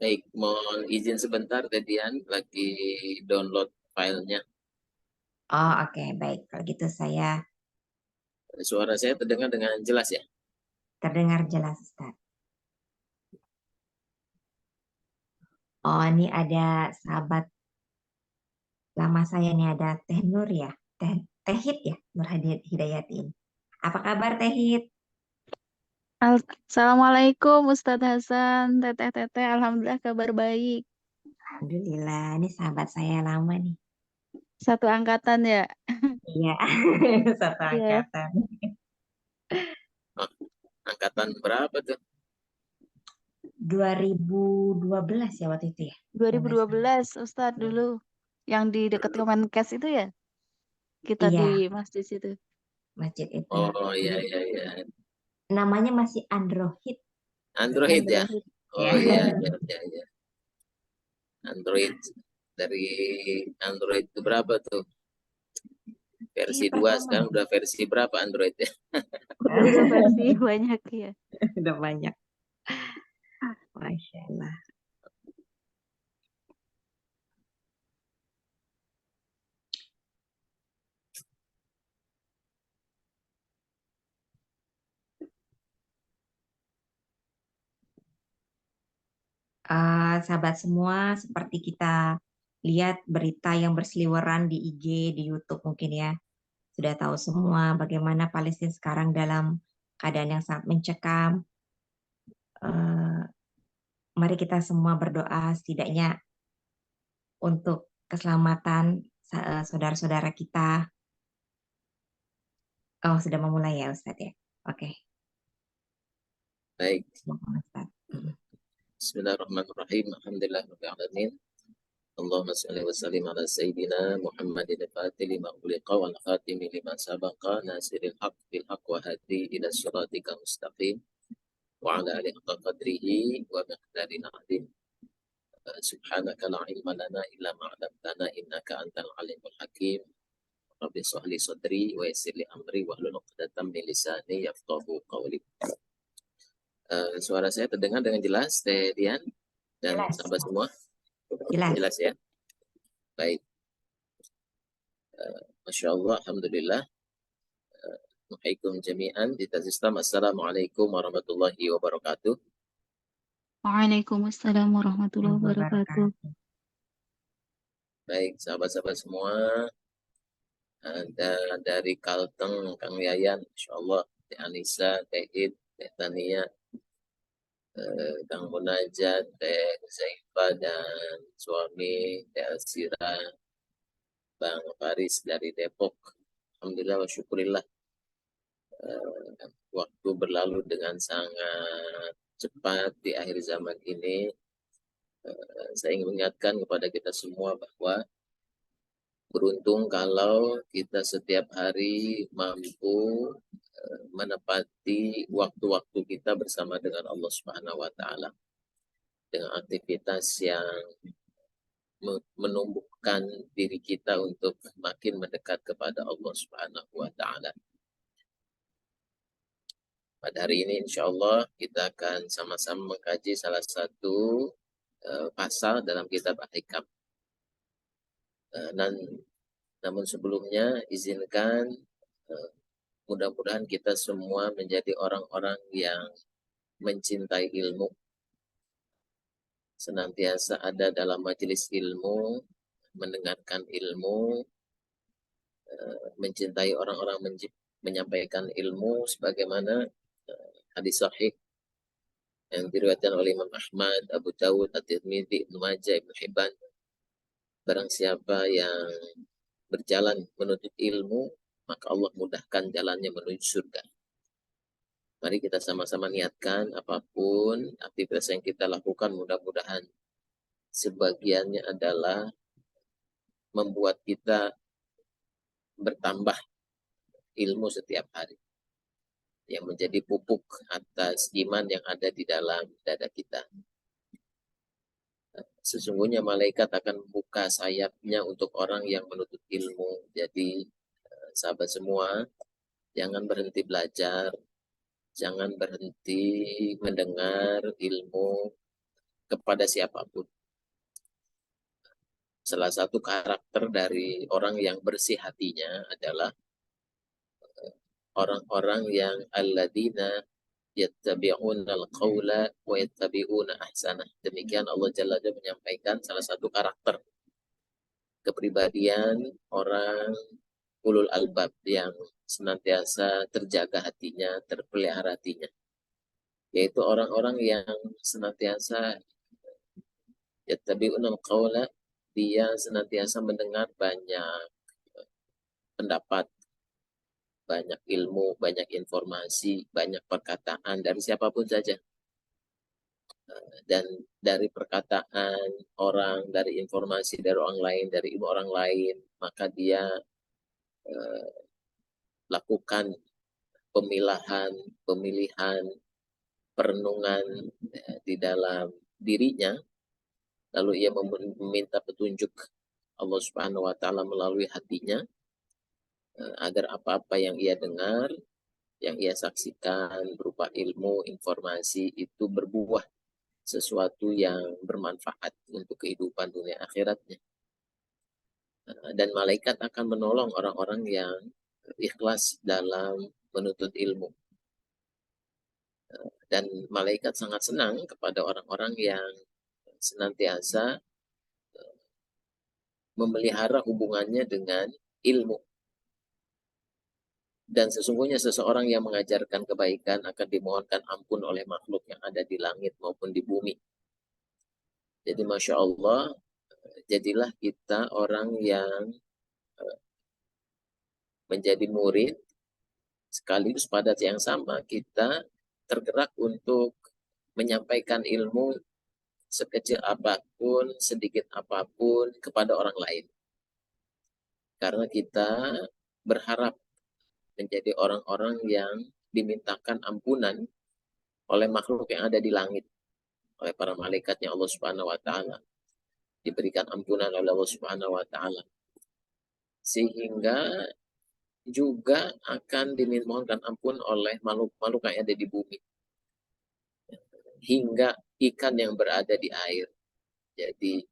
Baik, mohon izin sebentar, Dedian, lagi download filenya. Oh, oke, baik. Kalau gitu saya Suara saya terdengar dengan jelas ya? terdengar jelas, Ustaz. Oh, ini ada sahabat lama saya nih, ada Teh Nur ya. Tehit ya, Nur Hidayatin. Apa kabar Tehit? Assalamualaikum Ustadz Hasan, teteh-teteh, alhamdulillah kabar baik. Alhamdulillah, ini sahabat saya lama nih. Satu angkatan ya? Iya, satu Iya, angkatan. Oh, angkatan berapa tuh? 2012 ya waktu itu ya. Kalau nggak salah. 2012 Ustadz dulu. Yang di dekat Kemenkes itu ya? Kita di Iya, masjid situ. masjid itu. Oh iya iya iya. Namanya masih Android. Android ya? Android. Ya. Oh iya iya iya. Iya. Android dari Android itu berapa tuh? Versi 2 Pertama sekarang ya. udah versi berapa Android ya? Udah versi banyak ya. Udah banyak. Masya Allah. Sahabat semua, seperti kita lihat berita yang berseliweran di IG, di YouTube mungkin ya, sudah tahu semua bagaimana Palestina sekarang dalam keadaan yang sangat mencekam. Eh, Mari kita semua berdoa setidaknya untuk keselamatan saudara-saudara kita. Oh, sudah memulai ya Ustadz ya. Oke, Baik. semoga Ustadz. Bismillahirrahmanirrahim. Alhamdulillahirrahmanirrahim. Allahumma salli wa sallim ala Sayyidina Muhammadin al-Fatih lima uliqa wal khatimi lima sabaqa nasiril haq bil haq wa hadi ila siratika mustaqim wa ala alihi haqqa qadrihi wa miqdarin azim. Subhanaka la ilma lana illa ma 'allamtana innaka antal alimul hakim. Rabbi shrah li sadri wa yassir li amri wahlul 'uqdatam min lisani yafqahu qawli. Suara saya terdengar dengan jelas, Teh Dian dan Jelas, sahabat semua? jelas. Jelas ya? Baik. Masya Allah, Alhamdulillah. Assalamualaikum jami'an. Assalamualaikum warahmatullahi wabarakatuh. Waalaikumsalam warahmatullahi wabarakatuh. Baik, sahabat-sahabat semua. Ada dari Kalteng, Kang Yayan, Insya Allah, Teh Anissa, Teh Id, Teh Tania, Kang Munajat, Teh Zaifa, dan suami, Teh Alsira, Bang Faris dari Depok. Alhamdulillah wa syukurillah. Waktu berlalu dengan sangat cepat di akhir zaman ini. Saya ingin mengingatkan kepada kita semua bahwa beruntung kalau kita setiap hari mampu menepati waktu-waktu kita bersama dengan Allah Subhanahu wa taala dengan aktivitas yang menumbuhkan diri kita untuk makin mendekat kepada Allah Subhanahu wa taala. Pada hari ini insya Allah kita akan sama-sama mengkaji salah satu pasal dalam kitab Al-Hikam. Namun sebelumnya izinkan mudah-mudahan kita semua menjadi orang-orang yang mencintai ilmu, senantiasa ada dalam majelis ilmu, mendengarkan ilmu, mencintai orang-orang menyampaikan ilmu sebagaimana hadis sahih yang diriwayatkan oleh Imam Ahmad, Abu Dawud, At-Tirmidzi, Ibnu Majah, Ibnu Hibban. Barang siapa yang berjalan menuntut ilmu, maka Allah mudahkan jalannya menuju surga. Mari kita sama-sama niatkan apapun aktivitas yang kita lakukan, mudah-mudahan sebagiannya adalah membuat kita bertambah ilmu setiap hari, yang menjadi pupuk atas iman yang ada di dalam dada kita. Sesungguhnya malaikat akan membuka sayapnya untuk orang yang menuntut ilmu. Jadi sahabat semua, jangan berhenti belajar, jangan berhenti mendengar ilmu, kepada siapapun. Salah satu karakter dari orang yang bersih hatinya adalah orang-orang yang alladzina yattabi'una al-qawla wa yattabi'una ahsanah. Demikian Allah Jalla Jalla menyampaikan salah satu karakter kepribadian orang ulul albab yang senantiasa terjaga hatinya, terpelihara hatinya. Yaitu orang-orang yang senantiasa yattabi'una al-qawla, dia senantiasa mendengar banyak pendapat, banyak ilmu, banyak informasi, banyak perkataan dari siapapun saja. Dan dari perkataan orang, dari informasi dari orang lain, dari ilmu orang lain, maka dia lakukan pemilihan, perenungan di dalam dirinya, lalu ia meminta petunjuk Allah Subhanahu wa Ta'ala melalui hatinya, agar apa-apa yang ia dengar, yang ia saksikan berupa ilmu, informasi itu berbuah sesuatu yang bermanfaat untuk kehidupan dunia akhiratnya. Dan malaikat akan menolong orang-orang yang ikhlas dalam menuntut ilmu. Dan malaikat sangat senang kepada orang-orang yang senantiasa memelihara hubungannya dengan ilmu. Dan sesungguhnya seseorang yang mengajarkan kebaikan akan dimohonkan ampun oleh makhluk yang ada di langit maupun di bumi. Jadi Masya Allah, jadilah kita orang yang menjadi murid, sekaligus pada yang sama kita tergerak untuk menyampaikan ilmu sekecil apapun, sedikit apapun kepada orang lain. Karena kita berharap menjadi orang-orang yang dimintakan ampunan oleh makhluk yang ada di langit, oleh para malaikatnya Allah Subhanahu wa Ta'ala, diberikan ampunan oleh Allah Subhanahu wa Ta'ala, sehingga juga akan dimohonkan ampun oleh makhluk-makhluk yang ada di bumi, hingga ikan yang berada di air. Jadi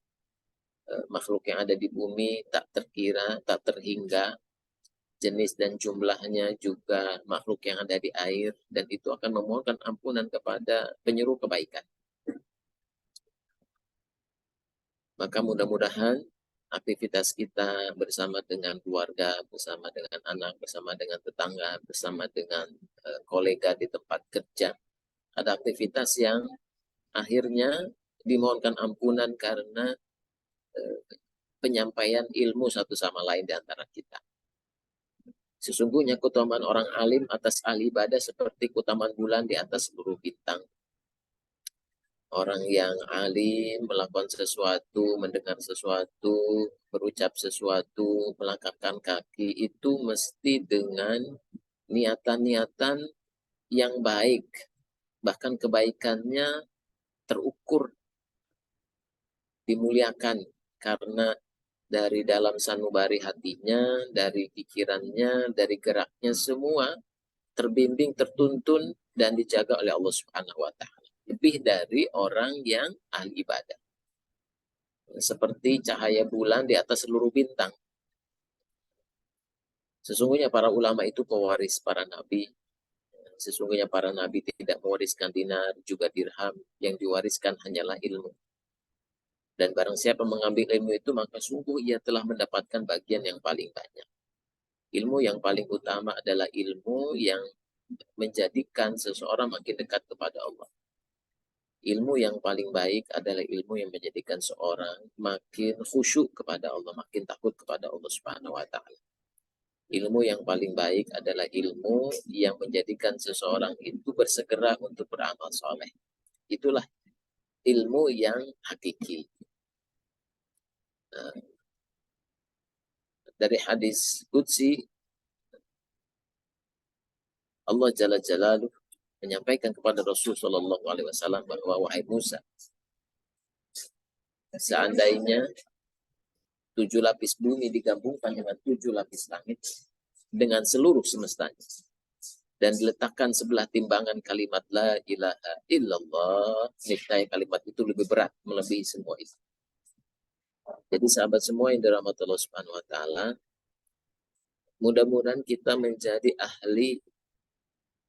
makhluk yang ada di bumi tak terkira, tak terhingga, jenis dan jumlahnya juga makhluk yang ada di air, dan itu akan memohonkan ampunan kepada penyeru kebaikan. Maka mudah-mudahan aktivitas kita bersama dengan keluarga, bersama dengan anak, bersama dengan tetangga, bersama dengan kolega di tempat kerja, ada aktivitas yang akhirnya dimohonkan ampunan karena penyampaian ilmu satu sama lain di antara kita. Sesungguhnya keutamaan orang alim atas ahli ibadah seperti keutamaan bulan di atas seluruh bintang. Orang yang alim melakukan sesuatu, mendengar sesuatu, berucap sesuatu, melangkahkan kaki, itu mesti dengan niatan-niatan yang baik. Bahkan kebaikannya terukur, dimuliakan, karena dari dalam sanubari hatinya, dari pikirannya, dari geraknya, semua terbimbing, tertuntun, dan dijaga oleh Allah Subhanahu wa Ta'ala. Lebih dari orang yang ahli ibadah. Seperti cahaya bulan di atas seluruh bintang. Sesungguhnya para ulama itu pewaris para nabi. Sesungguhnya para nabi tidak mewariskan dinar, juga dirham. Yang diwariskan hanyalah ilmu. Dan barang siapa mengambil ilmu itu, maka sungguh ia telah mendapatkan bagian yang paling banyak. Ilmu yang paling utama adalah ilmu yang menjadikan seseorang makin dekat kepada Allah. Ilmu yang paling baik adalah ilmu yang menjadikan seorang makin khusyuk kepada Allah, makin takut kepada Allah Subhanahu wa Ta'ala. Ilmu yang paling baik adalah ilmu yang menjadikan seseorang itu bersegera untuk beramal soleh. Itulah ilmu yang hakiki. Dari hadis Qudsi, Allah Jalla Jalaluh menyampaikan kepada Rasul Shallallahu Alaihi Wasallam bahwa wahai Musa, seandainya 7 lapis bumi digabungkan dengan 7 lapis langit dengan seluruh semestanya, dan diletakkan sebelah timbangan kalimat la ilaha illallah, niscaya kalimat itu lebih berat melebihi semua itu. Jadi sahabat semua yang dirahmati Allah Subhanahu wa taala, mudah-mudahan kita menjadi ahli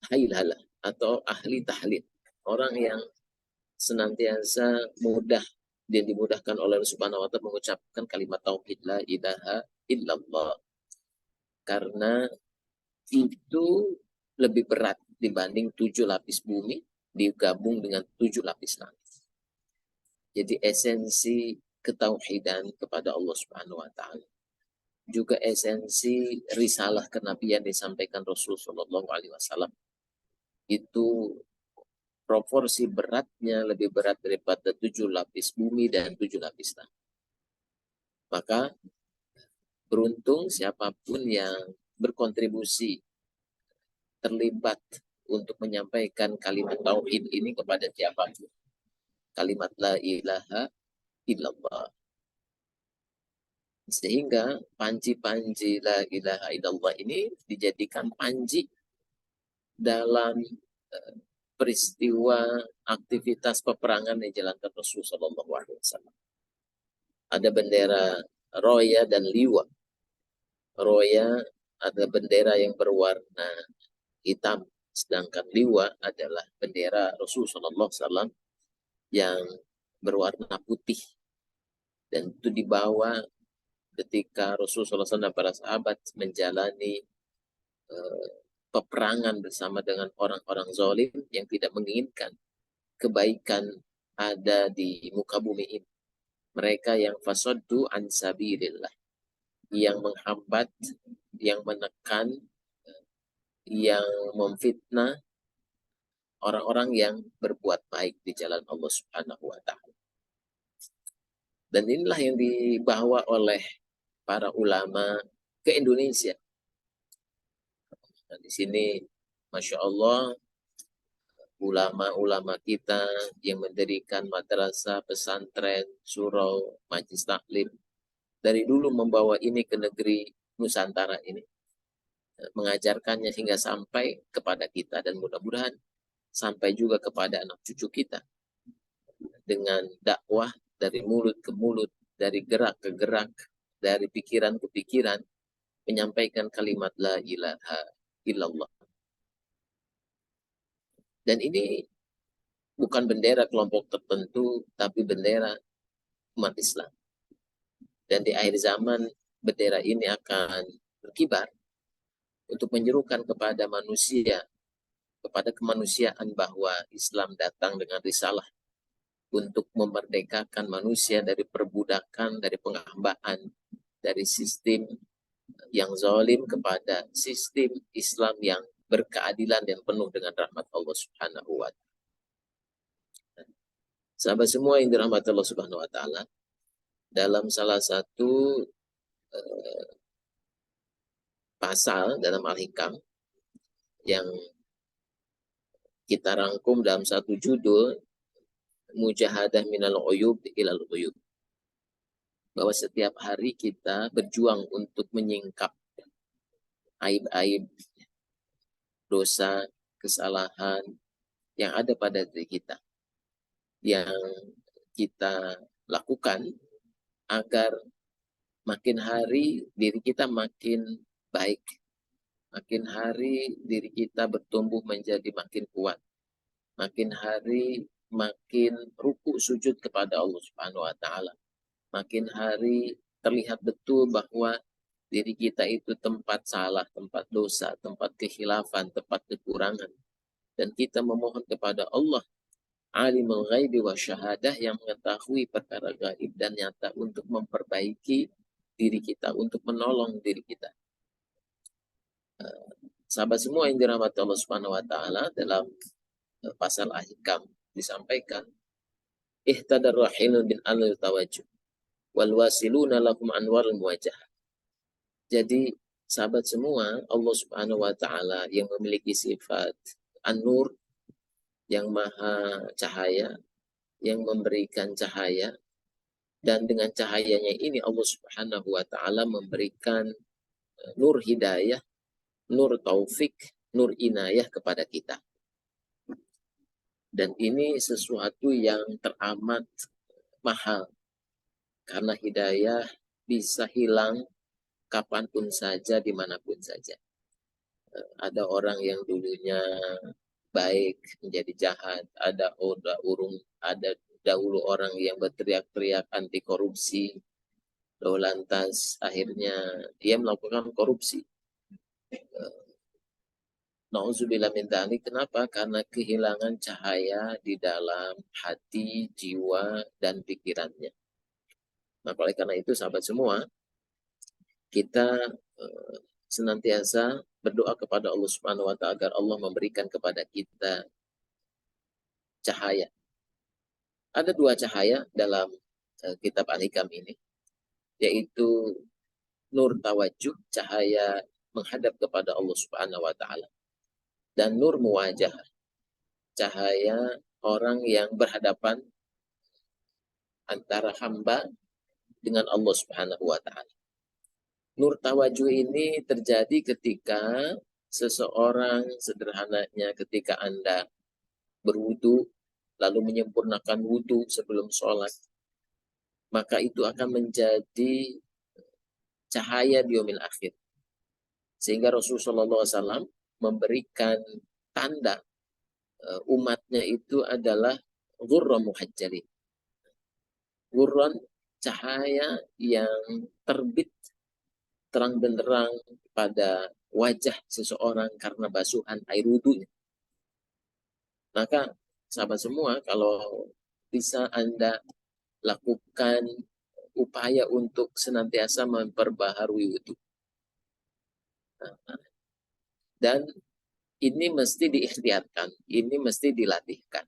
hailalah atau ahli tahlil. Orang yang senantiasa mudah dan dimudahkan oleh Allah Subhanahu wa taala mengucapkan kalimat tauhid la ilaha illallah. Karena itu lebih berat dibanding 7 lapis bumi digabung dengan 7 lapis langit. Jadi esensi ketauhidan kepada Allah Subhanahu wa taala, juga esensi risalah kenabian disampaikan Rasulullah Shallallahu alaihi wasallam, itu proporsi beratnya lebih berat daripada 7 lapis bumi dan 7 lapis langit. Maka beruntung siapapun yang berkontribusi terlibat untuk menyampaikan kalimat tauhid ini kepada siapapun. Kalimat la ilaha illallah. Sehingga panji-panji la ilaha illallah ini dijadikan panji dalam peristiwa aktivitas peperangan yang dijalankan Rasulullah SAW. Ada bendera roya dan liwa. Roya ada bendera yang berwarna hitam, sedangkan liwa adalah bendera Rasulullah SAW yang berwarna putih. Dan itu dibawa ketika Rasulullah SAW dan para sahabat menjalani peperangan bersama dengan orang-orang zalim yang tidak menginginkan kebaikan ada di muka bumi ini. Mereka yang fasaddu an sabilillah, yang menghambat, yang menekan, yang memfitnah orang-orang yang berbuat baik di jalan Allah Subhanahu wa taala. Dan inilah yang dibawa oleh para ulama ke Indonesia. Nah, di sini Masya Allah ulama-ulama kita yang mendirikan madrasah, pesantren, surau, majlis taklim dari dulu membawa ini ke negeri Nusantara ini, mengajarkannya hingga sampai kepada kita dan mudah-mudahan sampai juga kepada anak cucu kita dengan dakwah dari mulut ke mulut, dari gerak ke gerak, dari pikiran ke pikiran, menyampaikan kalimat la ilaha illallah. Dan ini bukan bendera kelompok tertentu, tapi bendera umat Islam. Dan di akhir zaman bendera ini akan berkibar untuk menyerukan kepada manusia, kepada kemanusiaan bahwa Islam datang dengan risalah untuk memerdekakan manusia dari perbudakan, dari penghambaan, dari sistem yang zalim kepada sistem Islam yang berkeadilan dan penuh dengan rahmat Allah Subhanahu wa taala. Sahabat semua yang dirahmati Allah Subhanahu wa taala, dalam salah satu pasal dalam Al-Hikam yang kita rangkum dalam satu judul, Mujahadah minal uyub ilal uyub, bahwa setiap hari kita berjuang untuk menyingkap aib-aib, dosa, kesalahan yang ada pada diri kita, yang kita lakukan agar makin hari diri kita makin baik, makin hari diri kita bertumbuh menjadi makin kuat, makin hari makin ruku sujud kepada Allah Subhanahu wa taala, makin hari terlihat betul bahwa diri kita itu tempat salah, tempat dosa, tempat kekhilafan, tempat kekurangan. Dan kita memohon kepada Allah, alimul ghaibi wa syahadah, yang mengetahui perkara gaib dan nyata, untuk memperbaiki diri kita, untuk menolong diri kita. Sahabat semua yang dirahmati Allah Subhanahu wa taala, dalam pasal Al-Hikam disampaikan, ihtadar rahilun bin al-tawajjuh wal wasiluna lahum anwarul muwajjah. Jadi sahabat semua, Allah Subhanahu wa taala yang memiliki sifat An-Nur, yang maha cahaya, yang memberikan cahaya, dan dengan cahayanya ini Allah Subhanahu wa taala memberikan nur hidayah, nur taufik, nur inayah kepada kita. Dan ini sesuatu yang teramat mahal. Karena hidayah bisa hilang kapanpun saja, dimanapun saja. Ada orang yang dulunya baik menjadi jahat, ada dahulu orang yang berteriak-teriak anti korupsi, lalu lantas akhirnya dia melakukan korupsi. Nauzubillah min dzalik. Kenapa? Karena kehilangan cahaya di dalam hati, jiwa, dan pikirannya. Maka oleh karena itu sahabat semua, kita senantiasa berdoa kepada Allah Subhanahu wa Ta'ala agar Allah memberikan kepada kita cahaya. Ada dua cahaya dalam kitab Al-Hikam ini, yaitu nur tawajuh, cahaya menghadap kepada Allah Subhanahu wa Ta'ala, dan nur muwajah, cahaya orang yang berhadapan antara hamba dengan Allah Subhanahu wa Ta'ala. Nur tawajuh ini terjadi ketika seseorang, sederhananya ketika Anda berwudu lalu menyempurnakan wudu sebelum sholat, maka itu akan menjadi cahaya di yaumil akhir. Sehingga Rasulullah SAW memberikan tanda umatnya itu adalah ghurra muhajjalin. Ghurran, cahaya yang terbit terang benderang pada wajah seseorang karena basuhan air wudunya. Maka sahabat semua, kalau bisa Anda lakukan upaya untuk senantiasa memperbaharui wudu. Dan ini mesti diikhtiarkan, ini mesti dilatihkan.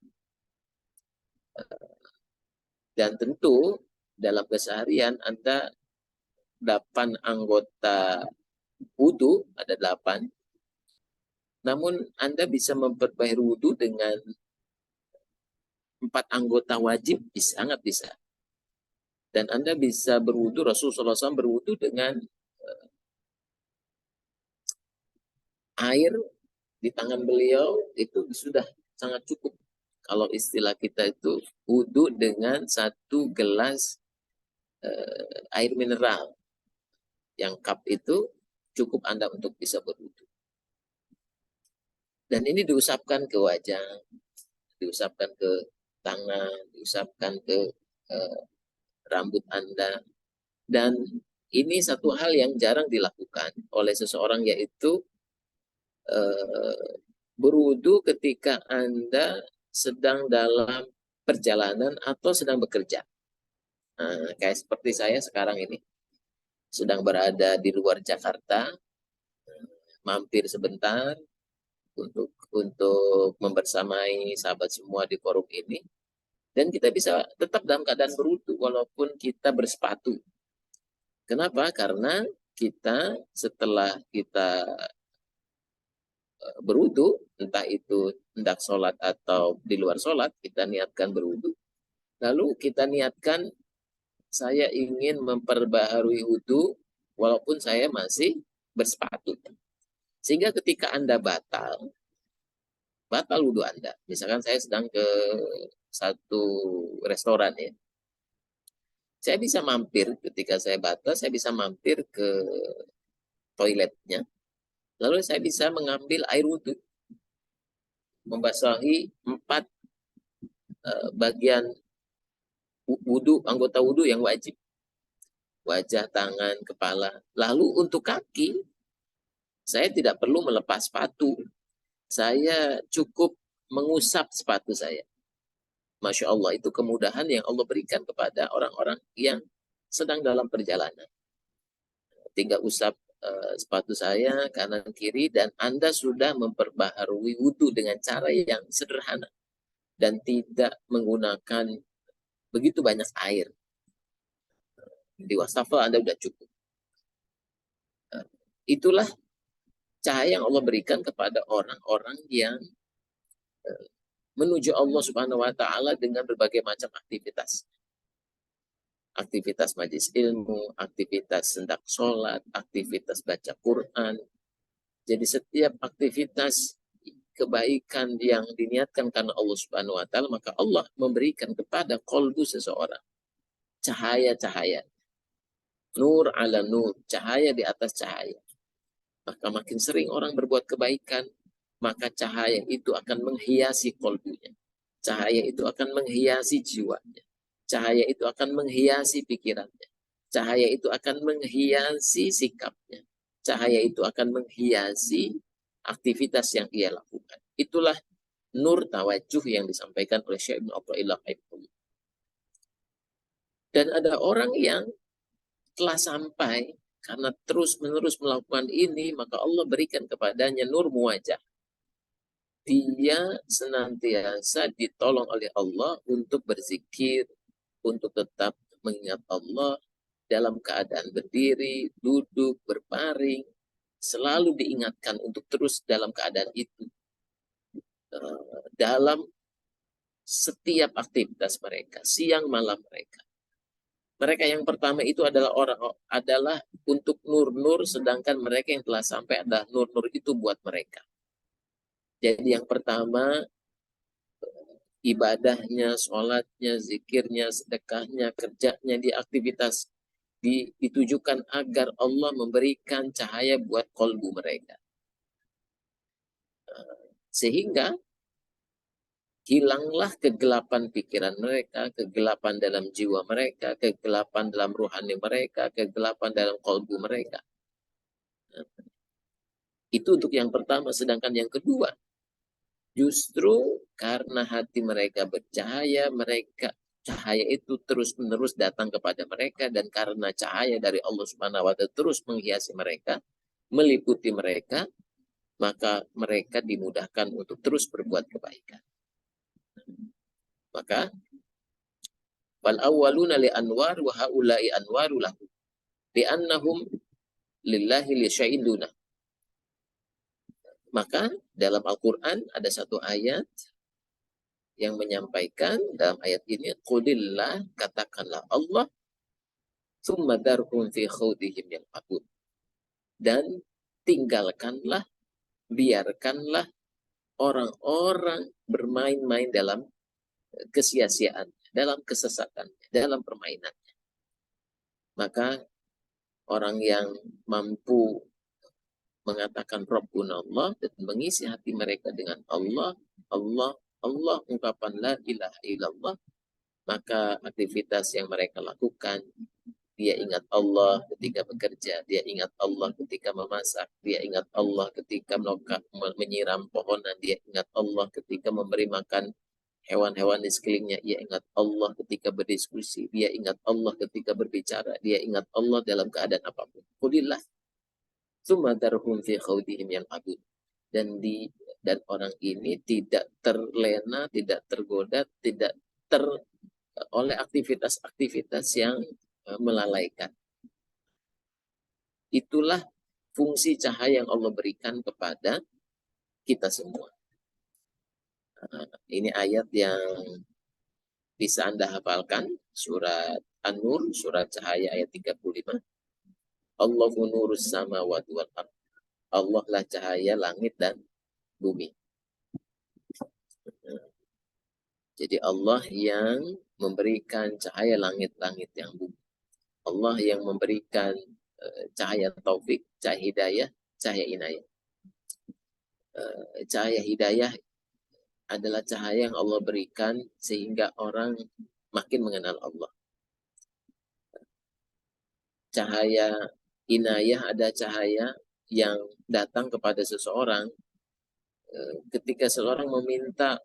Dan tentu dalam keseharian Anda 8 anggota wudu, ada 8. Namun Anda bisa memperbaharui wudu dengan 4 anggota wajib, sangat bisa. Dan Anda bisa berwudu, Rasulullah SAW berwudu dengan air di tangan beliau, itu sudah sangat cukup. Kalau istilah kita itu wudu dengan 1 gelas air mineral. Yang cup itu cukup Anda untuk bisa berwudu. Dan ini diusapkan ke wajah, diusapkan ke tangan, diusapkan ke rambut Anda. Dan ini satu hal yang jarang dilakukan oleh seseorang, yaitu berwudu ketika Anda sedang dalam perjalanan atau sedang bekerja. Nah, kayak seperti saya sekarang ini, sedang berada di luar Jakarta, mampir sebentar untuk membersamai sahabat semua di forum ini, dan kita bisa tetap dalam keadaan berwudu walaupun kita bersepatu. Kenapa? Karena kita setelah kita berwudu, entah itu hendak sholat atau di luar sholat, kita niatkan berwudu, lalu kita niatkan saya ingin memperbaharui wudu walaupun saya masih bersepatu. Sehingga ketika Anda batal wudu Anda. Misalkan saya sedang ke satu restoran ya. Saya bisa mampir, ketika saya batal, saya bisa mampir ke toiletnya. Lalu saya bisa mengambil air wudu, membasahi 4 bagian wudu, anggota wudu yang wajib. Wajah, tangan, kepala. Lalu untuk kaki, saya tidak perlu melepas sepatu. Saya cukup mengusap sepatu saya. Masya Allah, itu kemudahan yang Allah berikan kepada orang-orang yang sedang dalam perjalanan. Tinggal usap sepatu saya kanan kiri, dan Anda sudah memperbaharui wudu dengan cara yang sederhana dan tidak menggunakan begitu banyak air. Di wastafel Anda sudah cukup. Itulah cahaya yang Allah berikan kepada orang-orang yang menuju Allah Subhanahu wa Ta'ala dengan berbagai macam aktivitas. Aktivitas majelis ilmu, aktivitas hendak sholat, aktivitas baca Quran, Jadi setiap aktivitas kebaikan yang diniatkan karena Allah Subhanahu wa taala, maka Allah memberikan kepada kolbu seseorang cahaya-cahaya, nur ala nur, cahaya di atas cahaya. Maka makin sering orang berbuat kebaikan, maka cahaya itu akan menghiasi kolbunya. Cahaya itu akan menghiasi jiwanya. Cahaya itu akan menghiasi pikirannya. Cahaya itu akan menghiasi sikapnya. Cahaya itu akan menghiasi aktivitas yang ia lakukan. Itulah nur tawajuh yang disampaikan oleh Syekh Ibnu Athaillah. Dan ada orang yang telah sampai karena terus-menerus melakukan ini, maka Allah berikan kepadanya nur muwajah. Dia senantiasa ditolong oleh Allah untuk berzikir, untuk tetap mengingat Allah dalam keadaan berdiri, duduk, berbaring, selalu diingatkan untuk terus dalam keadaan itu. Dalam setiap aktivitas mereka, siang malam mereka. Mereka yang pertama itu adalah untuk nur-nur, sedangkan mereka yang telah sampai adalah nur-nur itu buat mereka. Jadi yang pertama, ibadahnya, sholatnya, zikirnya, sedekahnya, kerjanya di aktivitas ditujukan agar Allah memberikan cahaya buat kolbu mereka. Sehingga hilanglah kegelapan pikiran mereka, kegelapan dalam jiwa mereka, kegelapan dalam ruhani mereka, kegelapan dalam kolbu mereka. Itu untuk yang pertama. Sedangkan yang kedua, justru karena hati mereka bercahaya, cahaya itu terus-menerus datang kepada mereka, dan karena cahaya dari Allah Subhanahu wa taala terus menghiasi mereka, meliputi mereka, maka mereka dimudahkan untuk terus berbuat kebaikan. Maka wal awwaluna li anwar wa haula'i anwaru lahu li annahum lillahi li syai'in duna. Maka dalam Al-Qur'an ada satu ayat yang menyampaikan dalam ayat ini, qulillah, katakanlah Allah, tsumma darhum fi khawdihim yal'abun, dan tinggalkanlah, biarkanlah orang-orang bermain-main dalam kesia-siaan, dalam kesesatan, dalam permainan. Maka orang yang mampu mengatakan Rabbuna Allah dan mengisi hati mereka dengan Allah, Allah, Allah, ungkapan la ilaha illallah, maka aktivitas yang mereka lakukan, dia ingat Allah ketika bekerja, dia ingat Allah ketika memasak, dia ingat Allah ketika menyiram pohonan, dia ingat Allah ketika memberi makan hewan-hewan di sekelilingnya, dia ingat Allah ketika berdiskusi, dia ingat Allah ketika berbicara, dia ingat Allah dalam keadaan apapun. Qulillah tsumma darhum fi khawdihim yal'abun. Dan orang ini tidak terlena, tidak tergoda, tidak oleh aktivitas-aktivitas yang melalaikan. Itulah fungsi cahaya yang Allah berikan kepada kita semua. Ini ayat yang bisa Anda hafalkan, surat An-Nur, surat cahaya ayat 35. Allahu nurus samawati wal ardh. Allah lah cahaya langit dan bumi. Jadi Allah yang memberikan cahaya langit-langit yang bumi. Allah yang memberikan cahaya taufik, cahaya hidayah, cahaya inayah. Cahaya hidayah adalah cahaya yang Allah berikan sehingga orang makin mengenal Allah. Cahaya inayah ada cahaya yang datang kepada seseorang ketika seseorang meminta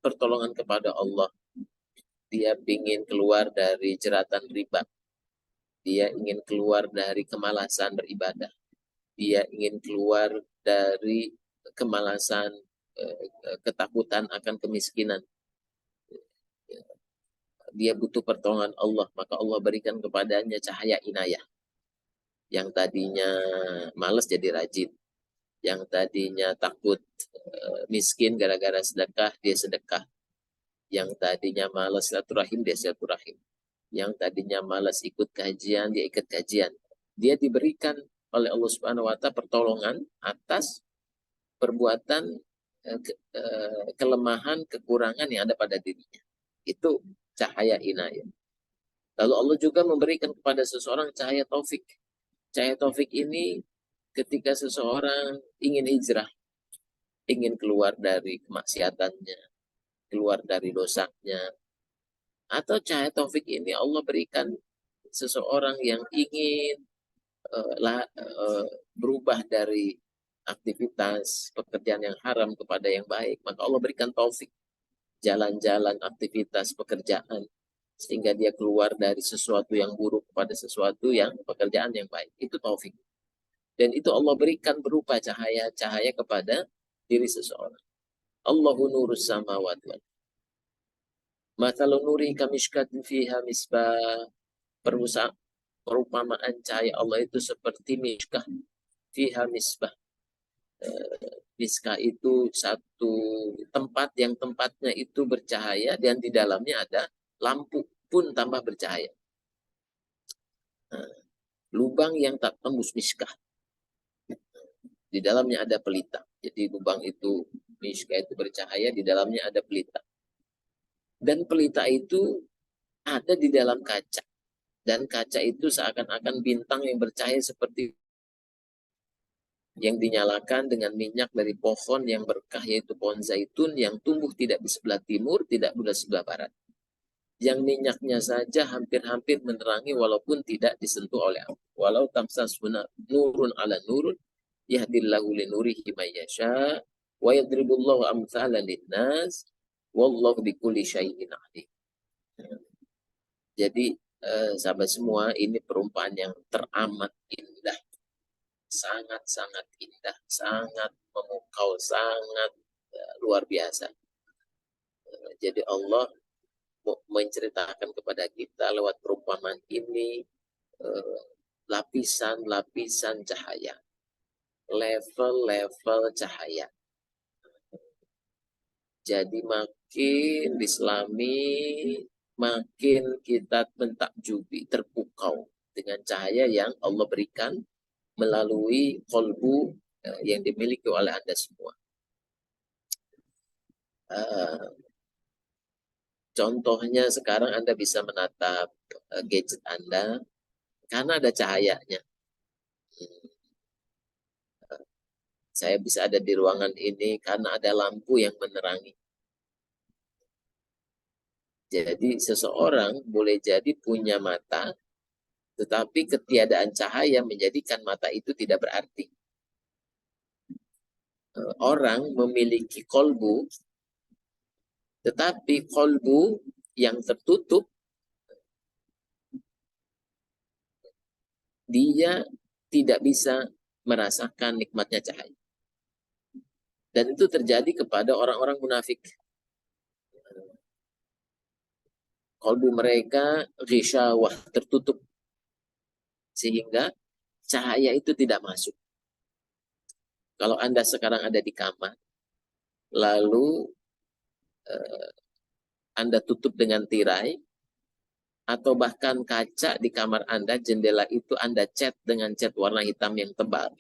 pertolongan kepada Allah. Dia ingin keluar dari jeratan riba. Dia ingin keluar dari kemalasan beribadah. Dia ingin keluar dari kemalasan, ketakutan akan kemiskinan. Dia butuh pertolongan Allah, maka Allah berikan kepadanya cahaya inayah. Yang tadinya malas jadi rajin. Yang tadinya takut miskin gara-gara sedekah, dia sedekah. Yang tadinya malas silaturahim, dia silaturahim. Yang tadinya malas ikut kajian, dia ikut kajian. Dia diberikan oleh Allah Subhanahu wa Ta'ala pertolongan atas perbuatan kelemahan, kekurangan yang ada pada dirinya. Itu cahaya inayah. Lalu Allah juga memberikan kepada seseorang cahaya taufik. Cahaya taufik ini ketika seseorang ingin hijrah, ingin keluar dari kemaksiatannya, keluar dari dosanya, atau cahaya taufik ini Allah berikan seseorang yang ingin berubah dari aktivitas pekerjaan yang haram kepada yang baik, maka Allah berikan taufik, jalan-jalan, aktivitas, pekerjaan, sehingga dia keluar dari sesuatu yang buruk kepada sesuatu yang pekerjaan yang baik. Itu taufik. Dan itu Allah berikan berupa cahaya-cahaya kepada diri seseorang. Allahu nurus samawati wal ardh. Mathalu nuri kamishkatin fiha misbah. Perumpamaan cahaya Allah itu seperti mishkah fiha misbah. Miskah itu satu tempat yang tempatnya itu bercahaya dan di dalamnya ada lampu pun tambah bercahaya. Lubang yang tak tembus miskah. Di dalamnya ada pelita. Jadi lubang itu, miskah itu bercahaya, di dalamnya ada pelita. Dan pelita itu ada di dalam kaca. Dan kaca itu seakan-akan bintang yang bercahaya seperti yang dinyalakan dengan minyak dari pohon yang berkah, yaitu pohon zaitun yang tumbuh tidak di sebelah timur, tidak pula sebelah barat. Yang minyaknya saja hampir-hampir menerangi walaupun tidak disentuh oleh api. Walau tamsasuna nurun ala nurun, yahdillahu linurihi may yasha, wa yadribullahu amthalan linnas, wallahu bikulli syai'in alim. Jadi sahabat semua, ini perumpamaan yang teramat indah. Sangat-sangat indah, sangat memukau, sangat luar biasa. Jadi Allah menceritakan kepada kita lewat perumpamaan ini lapisan-lapisan cahaya, level-level cahaya. Jadi makin diselami, makin kita mentakjubi, terpukau dengan cahaya yang Allah berikan melalui kolbu yang dimiliki oleh Anda semua. Contohnya sekarang Anda bisa menatap gadget Anda karena ada cahayanya. Saya bisa ada di ruangan ini karena ada lampu yang menerangi. Jadi seseorang boleh jadi punya mata, tetapi ketiadaan cahaya menjadikan mata itu tidak berarti. Orang memiliki kolbu, tetapi kolbu yang tertutup, dia tidak bisa merasakan nikmatnya cahaya. Dan itu terjadi kepada orang-orang munafik. Kolbu mereka ghisyawah, tertutup. Sehingga cahaya itu tidak masuk. Kalau Anda sekarang ada di kamar, lalu Anda tutup dengan tirai, atau bahkan kaca di kamar Anda, jendela itu Anda cat dengan cat warna hitam yang tebal,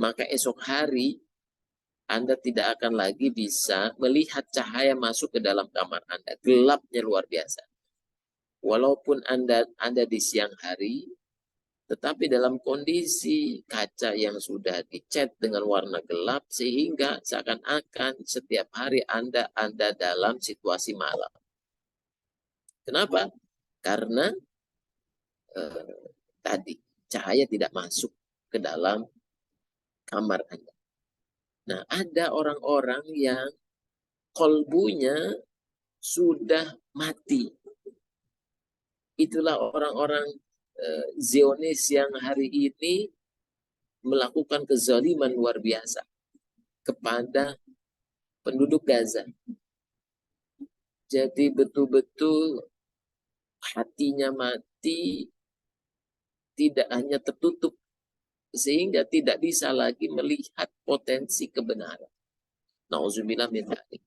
maka esok hari Anda tidak akan lagi bisa melihat cahaya masuk ke dalam kamar Anda. Gelapnya luar biasa. Walaupun Anda di siang hari, tetapi dalam kondisi kaca yang sudah dicat dengan warna gelap, sehingga seakan-akan setiap hari Anda dalam situasi malam. Kenapa? Karena tadi cahaya tidak masuk ke dalam kamar Anda. Nah, ada orang-orang yang kolbunya sudah mati. Itulah orang-orang Zionis yang hari ini melakukan kezaliman luar biasa kepada penduduk Gaza. Jadi betul-betul hatinya mati, tidak hanya tertutup, sehingga tidak bisa lagi melihat potensi kebenaran. Nauzubillah min dzalik.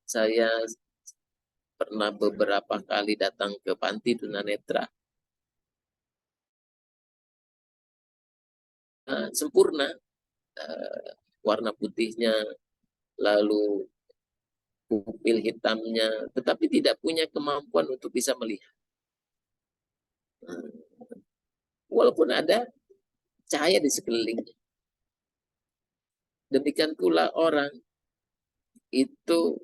Saya pernah beberapa kali datang ke panti tunanetra. sempurna, warna putihnya, lalu pupil hitamnya, tetapi tidak punya kemampuan untuk bisa melihat. Walaupun ada cahaya di sekelilingnya. Demikian pula orang itu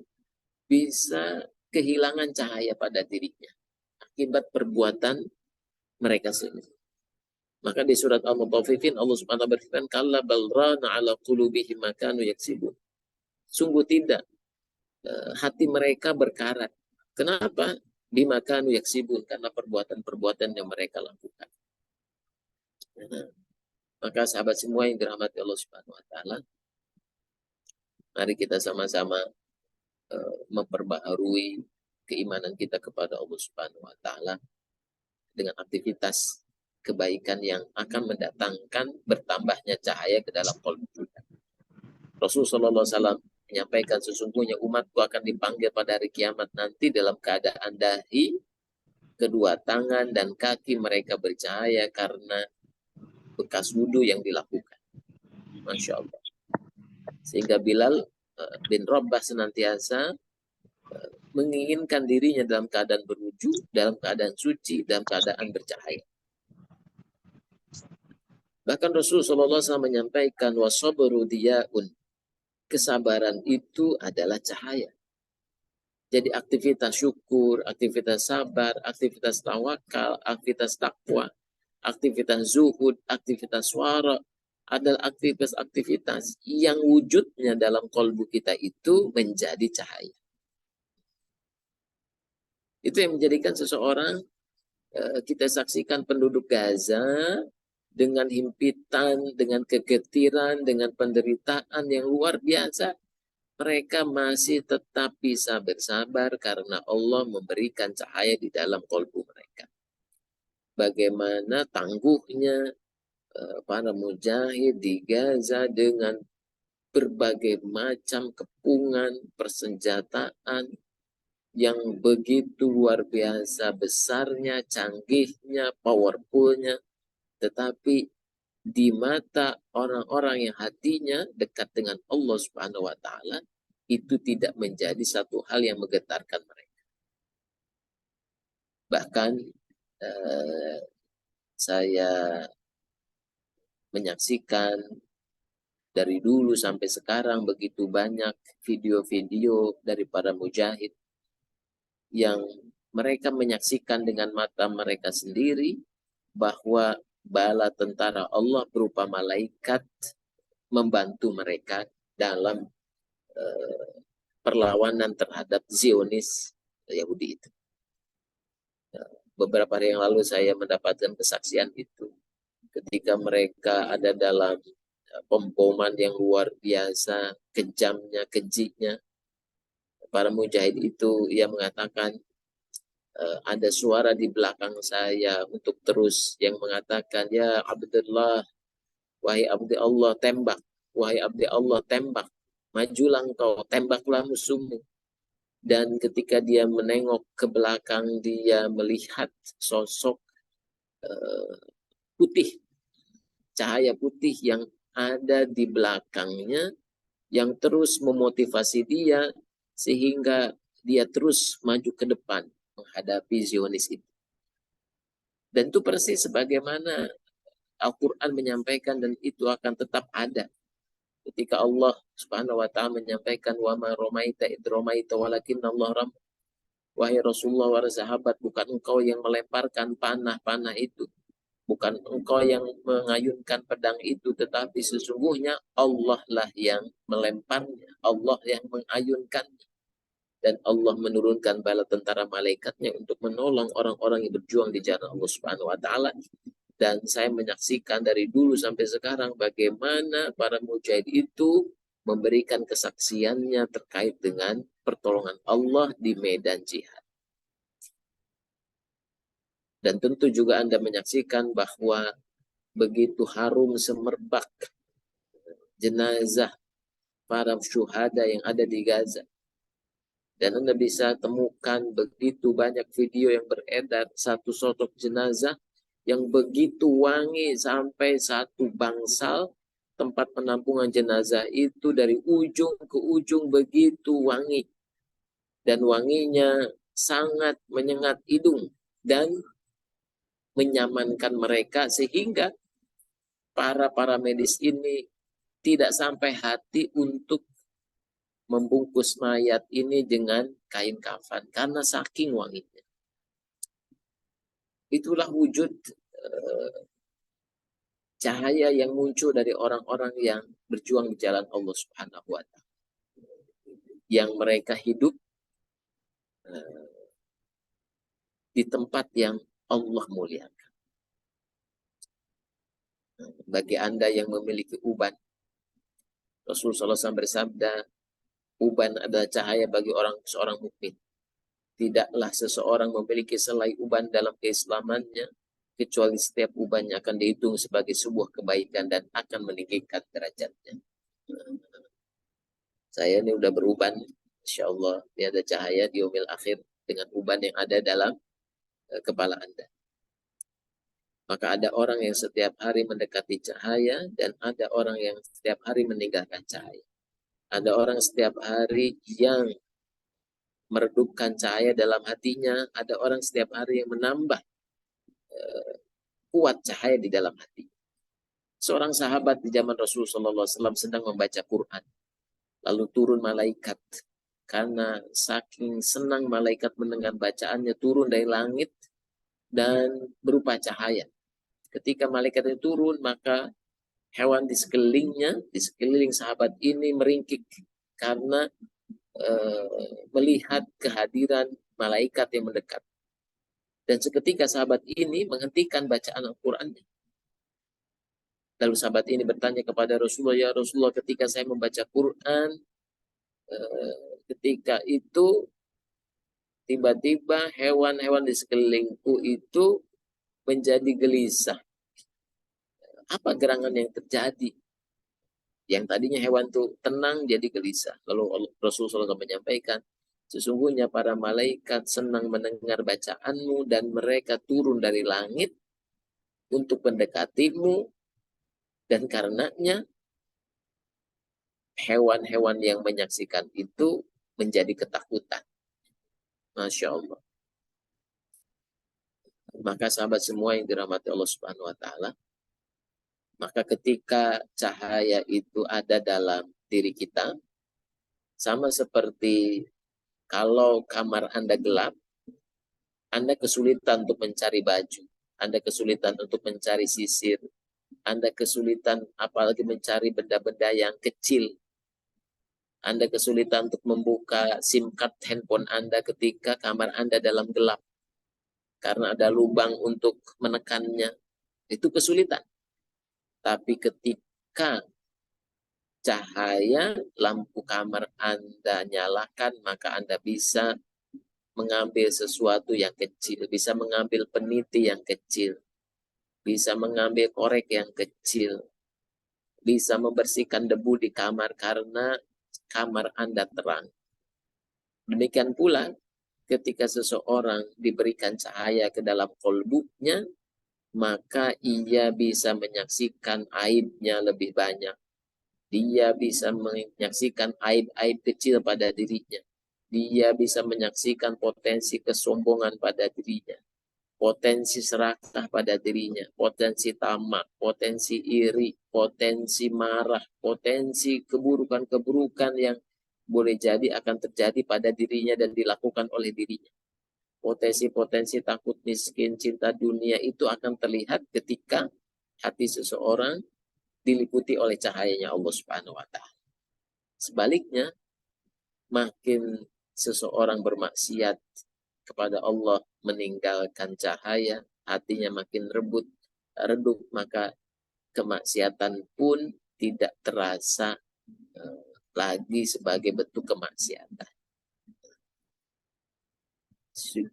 bisa kehilangan cahaya pada dirinya akibat perbuatan mereka sendiri. Maka di surat Al-Mutaffifin Allah Subhanahu wa taala berfirman, "Kalla bal rana 'ala qulubihim ma kanu yaksibun." Sungguh tidak, hati mereka berkarat. Kenapa? Bima kanu yaksibun, karena perbuatan-perbuatan yang mereka lakukan. Maka sahabat semua yang dirahmati Allah Subhanahu wa taala, mari kita sama-sama memperbaharui keimanan kita kepada Allah Subhanahu wa taala dengan aktivitas kebaikan yang akan mendatangkan bertambahnya cahaya ke dalam qalbi kita. Rasulullah SAW menyampaikan, sesungguhnya umatku akan dipanggil pada hari kiamat nanti dalam keadaan dahi, kedua tangan dan kaki mereka bercahaya karena bekas wudhu yang dilakukan. Masya Allah. Sehingga Bilal bin Rabah senantiasa menginginkan dirinya dalam keadaan berwudu, dalam keadaan suci, dalam keadaan bercahaya. Bahkan Rasulullah SAW menyampaikan, wasabru diyaun, kesabaran itu adalah cahaya. Jadi aktivitas syukur, aktivitas sabar, aktivitas tawakal, aktivitas takwa, aktivitas zuhud, aktivitas wara, adalah aktivitas-aktivitas yang wujudnya dalam kalbu kita itu menjadi cahaya. Itu yang menjadikan seseorang, kita saksikan penduduk Gaza dengan himpitan, dengan kegetiran, dengan penderitaan yang luar biasa. Mereka masih tetap bisa bersabar karena Allah memberikan cahaya di dalam kalbu mereka. Bagaimana tangguhnya para mujahid di Gaza dengan berbagai macam kepungan, persenjataan yang begitu luar biasa besarnya, canggihnya, powerfulnya, tetapi di mata orang-orang yang hatinya dekat dengan Allah Subhanahu wa taala itu tidak menjadi satu hal yang menggetarkan mereka. Bahkan saya menyaksikan dari dulu sampai sekarang begitu banyak video-video dari para mujahid yang mereka menyaksikan dengan mata mereka sendiri bahwa bala tentara Allah berupa malaikat membantu mereka dalam perlawanan terhadap Zionis Yahudi itu. Beberapa hari yang lalu saya mendapatkan kesaksian itu. Ketika mereka ada dalam pemboman yang luar biasa, kejamnya, kejiknya, para mujahid itu, ia mengatakan, ada suara di belakang saya untuk terus yang mengatakan, ya Abdullah, wahai abdi Allah, tembak. Wahai abdi Allah, tembak. Majulah engkau, tembaklah musuhmu. Dan ketika dia menengok ke belakang, dia melihat sosok putih, cahaya putih yang ada di belakangnya, yang terus memotivasi dia, sehingga dia terus maju ke depan menghadapi Zionis itu. Dan itu persis sebagaimana Al-Quran menyampaikan, dan itu akan tetap ada. Ketika Allah Subhanahu wa taala menyampaikan, wa ma ramaita id ramaita walakinna Allah ram. Wahai Rasulullah, wahai sahabat, bukan engkau yang melemparkan panah-panah itu, bukan engkau yang mengayunkan pedang itu, tetapi sesungguhnya Allah lah yang melemparnya, Allah yang mengayunkannya. Dan Allah menurunkan bala tentara malaikatnya untuk menolong orang-orang yang berjuang di jalan Allah Subhanahu wa taala. Dan saya menyaksikan dari dulu sampai sekarang bagaimana para mujahid itu memberikan kesaksiannya terkait dengan pertolongan Allah di medan jihad. Dan tentu juga Anda menyaksikan bahwa begitu harum semerbak jenazah para syuhada yang ada di Gaza. Dan Anda bisa temukan begitu banyak video yang beredar, satu sosok jenazah yang begitu wangi sampai satu bangsal tempat penampungan jenazah itu dari ujung ke ujung begitu wangi. Dan wanginya sangat menyengat hidung dan menyamankan mereka sehingga para medis ini tidak sampai hati untuk membungkus mayat ini dengan kain kafan karena saking wanginya. Itulah wujud cahaya yang muncul dari orang-orang yang berjuang di jalan Allah Subhanahu wa Ta'ala. Yang mereka hidup di tempat yang Allah muliakan. Bagi Anda yang memiliki uban, Rasulullah SAW bersabda, uban adalah cahaya bagi seorang mukmin. Tidaklah seseorang memiliki selai uban dalam keislamannya, kecuali setiap ubannya akan dihitung sebagai sebuah kebaikan dan akan meninggikan derajatnya. Saya ini udah beruban, insya Allah ini ada cahaya di yaumil akhir dengan uban yang ada dalam kepala Anda. Maka ada orang yang setiap hari mendekati cahaya dan ada orang yang setiap hari meninggalkan cahaya. Ada orang setiap hari yang meredupkan cahaya dalam hatinya, ada orang setiap hari yang menambah kuat cahaya di dalam hati. Seorang sahabat di zaman Rasulullah SAW sedang membaca Quran. Lalu turun malaikat. Karena saking senang malaikat mendengar bacaannya, turun dari langit dan berupa cahaya. Ketika malaikat itu turun, maka hewan di sekelilingnya, di sekeliling sahabat ini meringkik. Karena melihat kehadiran malaikat yang mendekat. Dan seketika sahabat ini menghentikan bacaan Al-Qurannya. Lalu sahabat ini bertanya kepada Rasulullah, ya Rasulullah, ketika saya membaca Quran, ketika itu tiba-tiba hewan-hewan di sekelilingku itu menjadi gelisah. Apa gerangan yang terjadi? Yang tadinya hewan itu tenang jadi gelisah. Lalu Rasulullah SAW menyampaikan, sesungguhnya para malaikat senang mendengar bacaanmu dan mereka turun dari langit untuk mendekatimu, dan karenanya hewan-hewan yang menyaksikan itu menjadi ketakutan. Masya Allah. Maka sahabat semua yang dirahmati Allah Subhanahu wa Ta'ala, maka ketika cahaya itu ada dalam diri kita, sama seperti kalau kamar Anda gelap, Anda kesulitan untuk mencari baju, Anda kesulitan untuk mencari sisir, Anda kesulitan apalagi mencari benda-benda yang kecil. Anda kesulitan untuk membuka SIM card handphone Anda ketika kamar Anda dalam gelap. Karena ada lubang untuk menekannya. Itu kesulitan. Tapi ketika cahaya lampu kamar Anda nyalakan, maka Anda bisa mengambil sesuatu yang kecil, bisa mengambil peniti yang kecil, bisa mengambil korek yang kecil, bisa membersihkan debu di kamar karena kamar Anda terang. Demikian pula ketika seseorang diberikan cahaya ke dalam kolbunya, maka ia bisa menyaksikan aibnya lebih banyak. Dia bisa menyaksikan aib-aib kecil pada dirinya. Dia bisa menyaksikan potensi kesombongan pada dirinya. Potensi serakah pada dirinya. Potensi tamak, potensi iri, potensi marah, potensi keburukan-keburukan yang boleh jadi akan terjadi pada dirinya dan dilakukan oleh dirinya. Potensi-potensi takut miskin, cinta dunia itu akan terlihat ketika hati seseorang diliputi oleh cahayanya Allah Subhanahu wa Ta'ala. Sebaliknya, makin seseorang bermaksiat kepada Allah, meninggalkan cahaya, hatinya makin redup, maka kemaksiatan pun tidak terasa lagi sebagai bentuk kemaksiatan.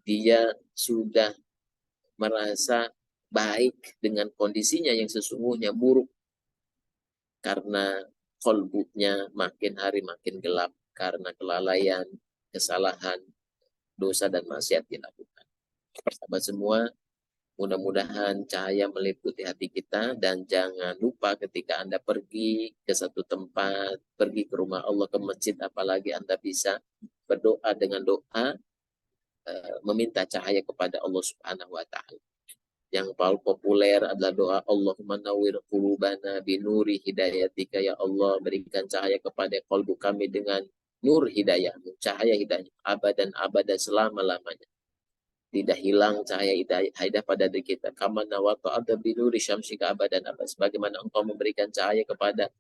Dia sudah merasa baik dengan kondisinya yang sesungguhnya buruk karena kolbunya makin hari makin gelap karena kelalaian, kesalahan, dosa dan maksiat dilakukan. Sahabat semua Mudah-mudahan cahaya meliputi hati kita, dan jangan lupa ketika Anda pergi ke satu tempat, pergi ke rumah Allah, ke masjid, apalagi Anda bisa berdoa dengan doa meminta cahaya kepada Allah Subhanahu wa taala. Yang paling populer adalah doa Allahumma nawwir qulubana binuri hidayatika, ya Allah berikan cahaya kepada kalbu kami dengan nur hidayahmu, cahaya hidayah abadan abadan selama-lamanya. Tidak hilang cahaya hidayah pada diri kita. Kama nawata ada binuri syamsika abadan abad. Sebagaimana engkau memberikan cahaya kepada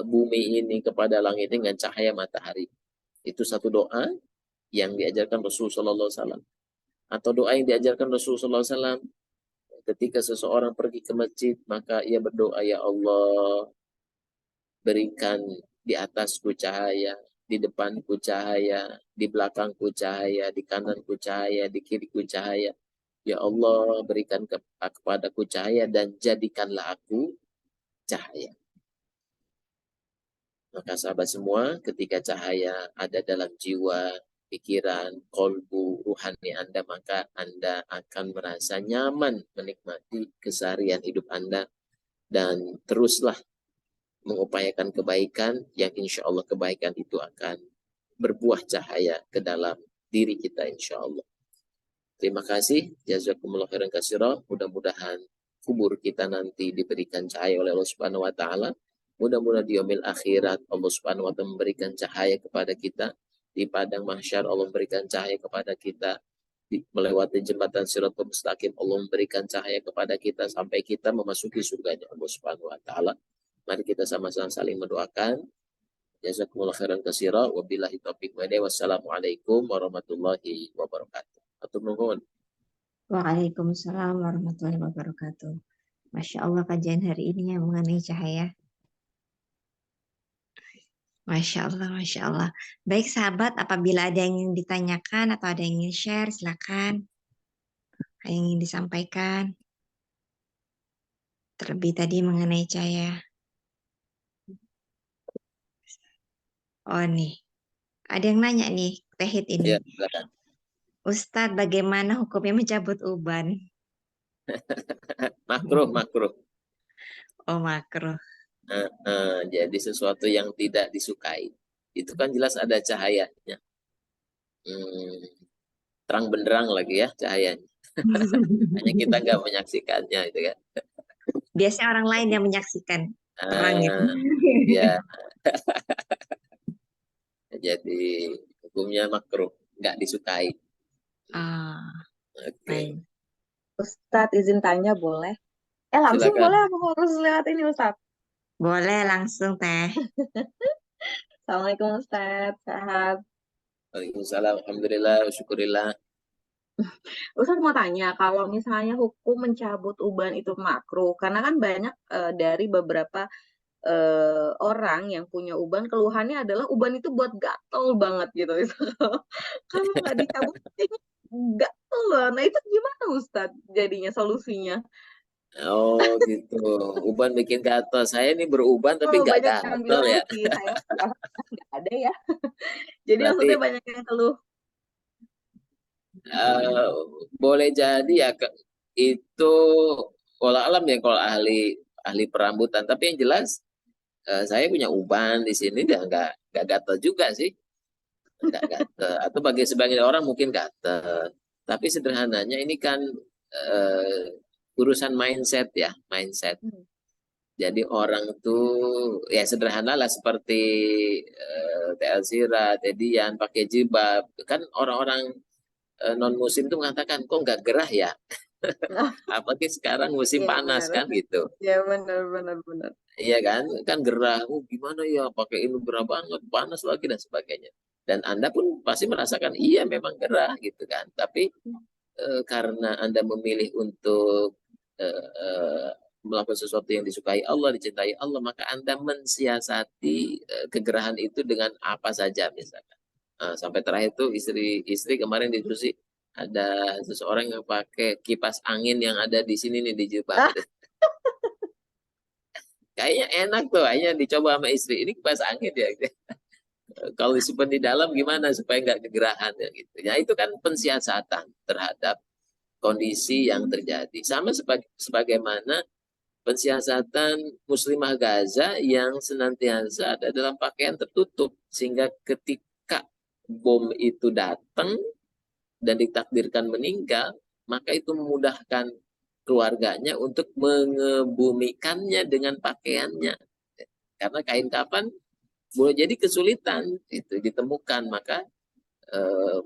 bumi ini, kepada langit dengan cahaya matahari. Itu satu doa yang diajarkan Rasulullah SAW. Atau doa yang diajarkan Rasulullah SAW ketika seseorang pergi ke masjid, maka ia berdoa, ya Allah berikan di atasku cahaya, di depanku cahaya, di belakangku cahaya, di kananku cahaya, di kiriku cahaya. Ya Allah berikan kepadaku cahaya dan jadikanlah aku cahaya. Maka sahabat semua, ketika cahaya ada dalam jiwa, pikiran, kolbu, ruhani Anda, maka Anda akan merasa nyaman menikmati keseharian hidup Anda, dan teruslah mengupayakan kebaikan yang insya Allah kebaikan itu akan berbuah cahaya ke dalam diri kita insya Allah. Terima kasih. Jazakumullah khairan katsira. Mudah-mudahan kubur kita nanti diberikan cahaya oleh Allah Subhanahu wa taala. Mudah-mudahan di yaumil akhirat Allah Subhanahu wa taala memberikan cahaya kepada kita. Di padang mahsyar Allah memberikan cahaya kepada kita. Melewati jembatan Shiratal Mustaqim Allah memberikan cahaya kepada kita sampai kita memasuki surganya Allah Subhanahu wa taala. Mari kita sama-sama saling mendoakan. Jazakumullah khairan katsira. Wabillahi taufiq wa hidayah. Wassalamualaikum warahmatullahi wabarakatuh. Atur nuhun. Waalaikumsalam warahmatullahi wabarakatuh. Masya Allah kajian hari ini yang mengenai cahaya. Masya Allah, Masya Allah. Baik sahabat, apabila ada yang ingin ditanyakan atau ada yang ingin share, silakan. Ada yang ingin disampaikan. Terlebih tadi mengenai cahaya. Oh nih, ada yang nanya nih, Tehit ini. Ya, silakan. Ustadz, bagaimana hukumnya mencabut uban? Makruh. Oh makruh. Jadi sesuatu yang tidak disukai. Itu kan jelas ada cahayanya. Terang benderang lagi ya cahayanya. Hanya kita nggak menyaksikannya itu kan. Biasanya orang lain yang menyaksikan terangnya. Ya. Jadi hukumnya makruh, nggak disukai. Baik. Ustadz izin tanya boleh? Langsung Silakan. boleh aku harus lewat ini Ustadz? Boleh langsung Teh. Assalamualaikum Ustadz, sehat. Waalaikumsalam, alhamdulillah, syukurillah. Ustadz mau tanya, kalau misalnya hukum mencabut uban itu makruh, karena kan banyak dari beberapa orang yang punya uban, keluhannya adalah uban itu buat gatel banget gitu. Kalau nggak dicabut, gatel banget. Nah itu gimana Ustadz jadinya solusinya? Oh gitu, uban bikin gatal. Saya ini beruban tapi nggak Banyak yang gatal bilang ya. sih, saya nggak ada ya. Jadi Berarti maksudnya banyak yang keluh. boleh jadi ya itu kalau alam ya, kalau ahli perambutan. Tapi yang jelas saya punya uban di sini dan nggak gatal juga sih, nggak gatal. Atau bagi sebagian orang mungkin gatal. Tapi sederhananya ini kan urusan mindset ya, mindset. Jadi orang tuh ya sederhana lah seperti Teh Elzira, Teh Dian pakai jilbab. Kan orang-orang non muslim tuh mengatakan kok nggak gerah ya. Apalagi sekarang musim Iya, panas benar. kan gitu. Ya benar. Iya kan gerah. Gimana ya pakai ini gerah banget, panas lagi dan sebagainya. Dan Anda pun pasti merasakan iya memang gerah gitu kan. Tapi karena Anda memilih untuk melakukan sesuatu yang disukai Allah, dicintai Allah, maka Anda mensiasati kegerahan itu dengan apa saja misalkan. Sampai terakhir tuh istri kemarin diskusi, ada seseorang yang pakai kipas angin yang ada di sini nih di jilbab. Kayaknya enak tuh, kayaknya dicoba sama istri. Ini kipas angin ya. Kalau disimpan di dalam gimana supaya nggak kegerahan ya gitu. Ya itu kan pensiasatan terhadap kondisi yang terjadi. Sama sebagaimana pensiasatan muslimah Gaza yang senantiasa ada dalam pakaian tertutup, sehingga ketika bom itu datang dan ditakdirkan meninggal, maka itu memudahkan keluarganya untuk mengebumikannya dengan pakaiannya, karena kain kafan boleh jadi kesulitan itu ditemukan, maka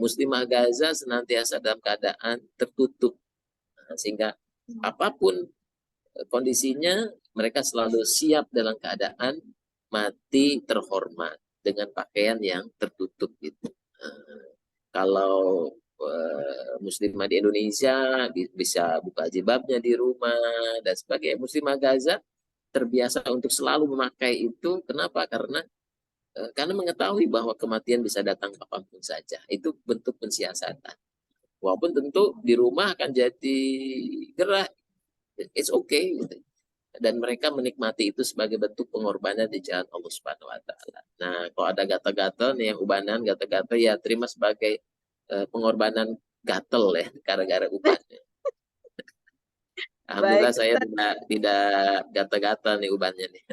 muslimah Gaza senantiasa dalam keadaan tertutup, sehingga apapun kondisinya mereka selalu siap dalam keadaan mati terhormat dengan pakaian yang tertutup gitu. Kalau muslimah di Indonesia bisa buka jilbabnya di rumah dan sebagainya, muslimah Gaza terbiasa untuk selalu memakai itu. Kenapa? Karena mengetahui bahwa kematian bisa datang kapanpun saja. Itu bentuk pensiasatan. Walaupun tentu di rumah akan jadi gerah, it's okay gitu. Dan mereka menikmati itu sebagai bentuk pengorbanan di jalan Allah Subhanahu wa taala. Nah, kalau ada gatal-gatal nih yang ubanan, gatal-gatal ya terima sebagai pengorbanan gatel ya, gara-gara ubannya. Alhamdulillah saya tidak gatal-gatal nih ubannya nih.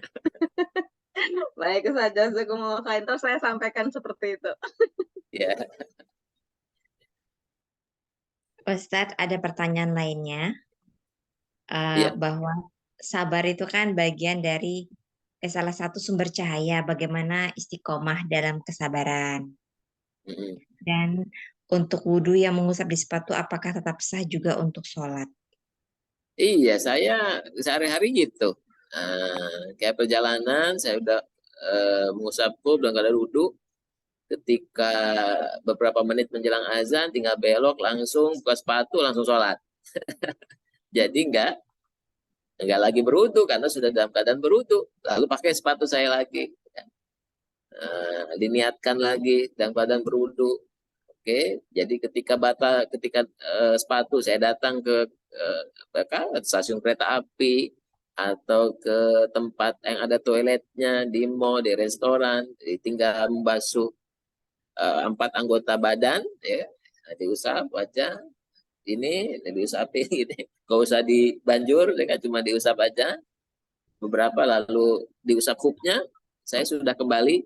Baik saja, Jazakumullah khair. Terus saya sampaikan seperti itu. Ya. Ustadz, ada pertanyaan lainnya. Ya. Bahwa sabar itu kan bagian dari salah satu sumber cahaya bagaimana istiqomah dalam kesabaran. Dan untuk wudhu yang mengusap di sepatu apakah tetap sah juga untuk sholat? Iya, saya sehari-hari gitu. Kayak perjalanan saya udah mengusap kul dan ada wudhu. Ketika beberapa menit menjelang azan tinggal belok langsung buka sepatu langsung sholat. Jadi enggak lagi berwudu karena sudah dalam keadaan berwudu, lalu pakai sepatu saya lagi, diniatkan lagi dalam keadaan berwudu. Oke, jadi ketika sepatu saya datang ke stasiun kereta api atau ke tempat yang ada toiletnya di mall, di restoran, tinggal membasuh 4 anggota badan, ya, diusap wajah. Ini diusapin gitu. Gak usah dibanjur, cuma diusap aja beberapa, lalu diusap huknya, saya sudah kembali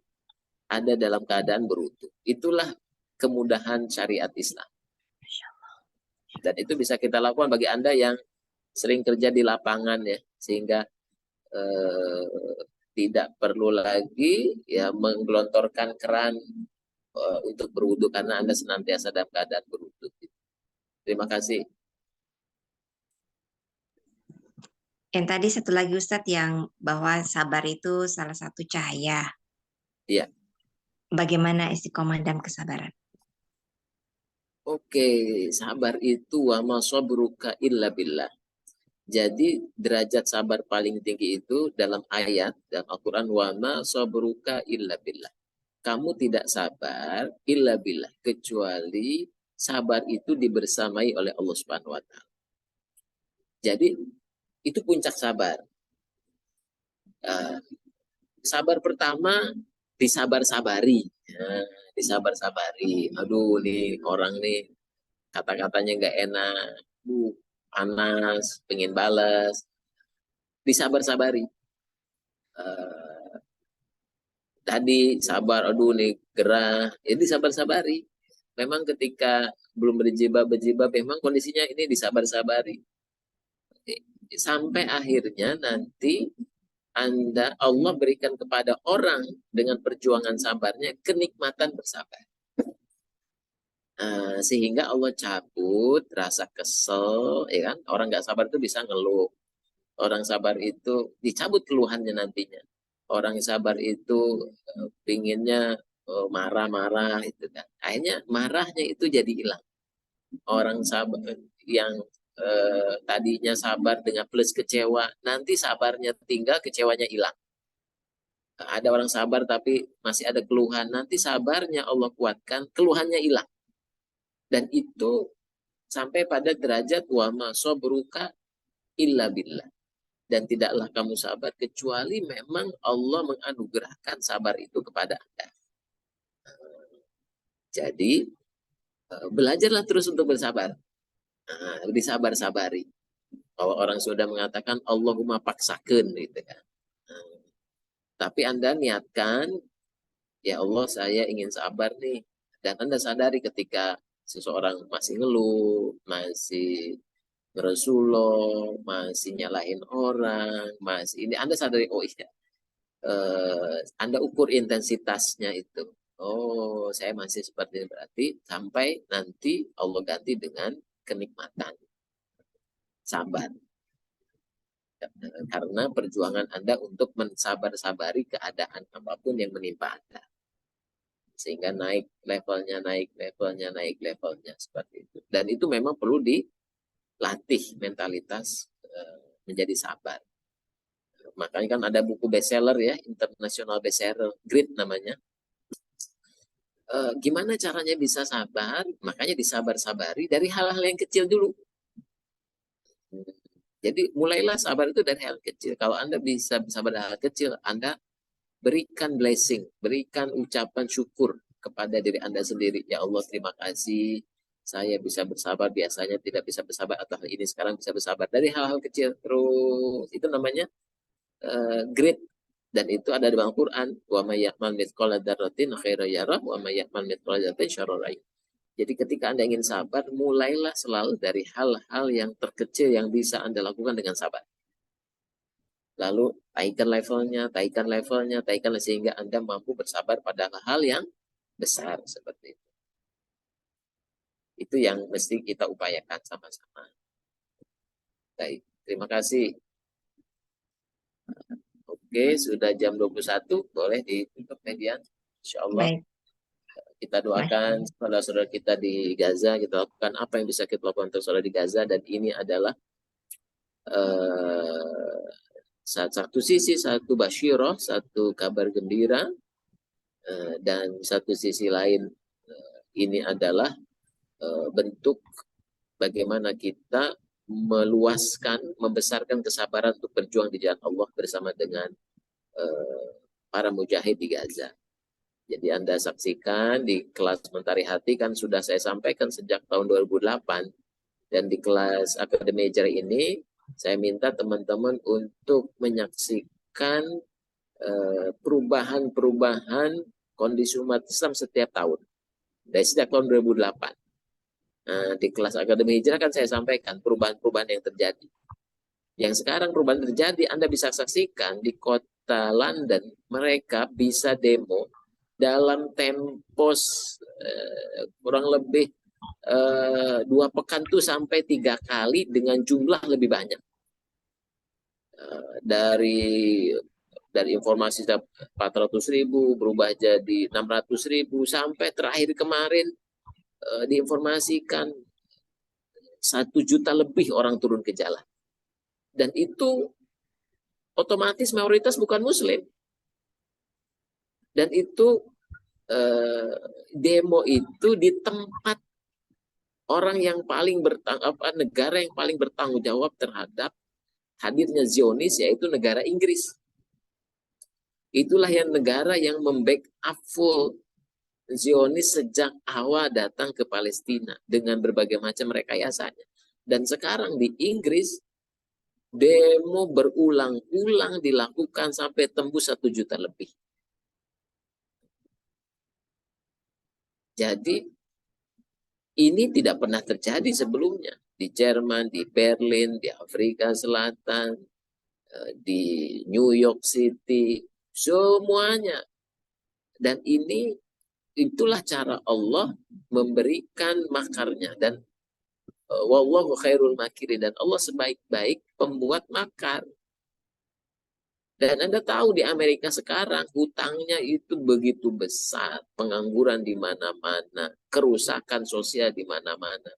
ada dalam keadaan berwudu. Itulah kemudahan syariat Islam. Dan itu bisa kita lakukan bagi Anda yang sering kerja di lapangan ya, sehingga tidak perlu lagi ya menggelontorkan keran untuk berwudu karena Anda senantiasa dalam keadaan berwudu. Terima kasih. Yang tadi satu lagi Ustadz yang bahwa sabar itu salah satu cahaya. Iya. Bagaimana istiqomah dalam kesabaran? Oke, sabar itu wa ma sabruka illa billah. Jadi derajat sabar paling tinggi itu dalam ayat dalam Al-Quran, wa ma sabruka illa billah. Kamu tidak sabar illa billah, kecuali sabar itu dibersamai oleh Allah Subhanahu wa taala. Jadi itu puncak sabar. Sabar pertama disabar-sabari. Disabar-sabari. Aduh nih orang nih kata-katanya nggak enak, panas, pengen balas. Disabar-sabari. Tadi sabar, aduh nih gerah, ini disabar-sabari. Memang ketika belum berjilbab, memang kondisinya ini disabar-sabari. Sampai akhirnya nanti Allah berikan kepada orang dengan perjuangan sabarnya kenikmatan bersabar. Sehingga Allah cabut rasa kesel, ya kan? Orang nggak sabar itu bisa ngeluh. Orang sabar itu dicabut keluhannya nantinya. Orang sabar itu pinginnya marah-marah itu kan. Akhirnya marahnya itu jadi hilang. Orang sabar yang tadinya sabar dengan plus kecewa, nanti sabarnya tinggal, kecewanya hilang. Ada orang sabar tapi masih ada keluhan, nanti sabarnya Allah kuatkan, keluhannya hilang. Dan itu sampai pada derajat wa ma sabruka illa billah. Dan tidaklah kamu sabar kecuali memang Allah menganugerahkan sabar itu kepada Anda. Jadi belajarlah terus untuk bersabar. Nah, disabar-sabari. Kalau orang sudah mengatakan Allahumma paksakeun gitu kan. Nah, tapi Anda niatkan, ya Allah saya ingin sabar nih. Dan Anda sadari ketika seseorang masih ngeluh, masih Rasulullah, masih nyalahin orang, masih ini Anda sadari, oh iya, Anda ukur intensitasnya itu. Oh, saya masih seperti ini, berarti sampai nanti Allah ganti dengan kenikmatan, sabar. Karena perjuangan Anda untuk mensabar-sabari keadaan apapun yang menimpa Anda. Sehingga naik levelnya, seperti itu. Dan itu memang perlu dilatih mentalitas menjadi sabar. Makanya kan ada buku bestseller ya, international bestseller, Grit namanya. Gimana caranya bisa sabar? Makanya disabar-sabari dari hal-hal yang kecil dulu. Jadi mulailah sabar itu dari hal kecil. Kalau Anda bisa sabar dari hal kecil, Anda berikan blessing, berikan ucapan syukur kepada diri Anda sendiri. Ya Allah, terima kasih. Saya bisa bersabar, biasanya tidak bisa bersabar, atau ini sekarang bisa bersabar. Dari hal-hal kecil terus. Itu namanya grit. Dan itu ada di Al-Quran. Wa may ya'mal mithqala dzarratin khairan yarah, wa may ya'mal mithqala dzarratin syarran yarah. Jadi ketika Anda ingin sabar, mulailah selalu dari hal-hal yang terkecil yang bisa Anda lakukan dengan sabar. Lalu taikkan levelnya, sehingga Anda mampu bersabar pada hal yang besar seperti itu. Itu yang mesti kita upayakan sama-sama. Baik, terima kasih. Oke, sudah jam 21, boleh ditutup median. Insyaallah. Baik. Kita doakan saudara-saudara kita di Gaza, kita lakukan apa yang bisa kita lakukan untuk saudara di Gaza, dan ini adalah satu sisi satu basyirah, satu kabar gembira, dan satu sisi lain ini adalah bentuk bagaimana kita meluaskan, membesarkan kesabaran untuk berjuang di jalan Allah bersama dengan para mujahid di Gaza. Jadi Anda saksikan di kelas Mentari Hati kan sudah saya sampaikan sejak tahun 2008, dan di kelas Akademi Hijrah ini saya minta teman-teman untuk menyaksikan perubahan-perubahan kondisi umat Islam setiap tahun. Dari sejak tahun 2008. Nah, di kelas Akademi Hijrah kan saya sampaikan perubahan-perubahan yang terjadi. Yang sekarang perubahan terjadi, Anda bisa saksikan di kota London, mereka bisa demo dalam tempos kurang lebih 2 pekan tuh sampai 3 kali dengan jumlah lebih banyak. Dari informasi 400.000 berubah jadi 600.000 sampai terakhir kemarin diinformasikan 1 juta lebih orang turun ke jalan. Dan itu otomatis mayoritas bukan Muslim. Dan itu demo itu di tempat orang yang paling negara yang paling bertanggung jawab terhadap hadirnya Zionis, yaitu negara Inggris. Itulah yang negara yang membackup full Zionis sejak awal datang ke Palestina dengan berbagai macam rekayasanya. Dan sekarang di Inggris demo berulang-ulang dilakukan sampai tembus 1 juta lebih. Jadi ini tidak pernah terjadi sebelumnya di Jerman, di Berlin, di Afrika Selatan, di New York City, semuanya. Dan itulah cara Allah memberikan makarnya, dan wallahu khairul makirin, dan Allah sebaik-baik pembuat makar. Dan Anda tahu di Amerika sekarang hutangnya itu begitu besar, pengangguran di mana-mana, kerusakan sosial di mana-mana.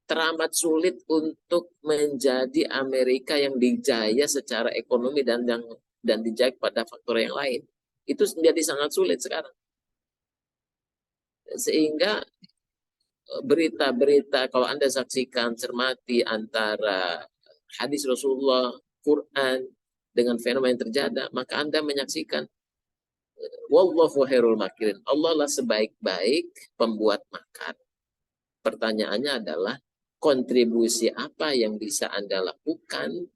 Teramat sulit untuk menjadi Amerika yang dijaya secara ekonomi dan dijaya pada faktor yang lain. Itu menjadi sangat sulit sekarang. Sehingga berita-berita kalau Anda saksikan, cermati antara hadis Rasulullah, Quran dengan fenomena yang terjadi, maka Anda menyaksikan wallahu khairul makirin. Allah lah sebaik-baik pembuat makar. pertanyaannya adalah kontribusi apa yang bisa Anda lakukan,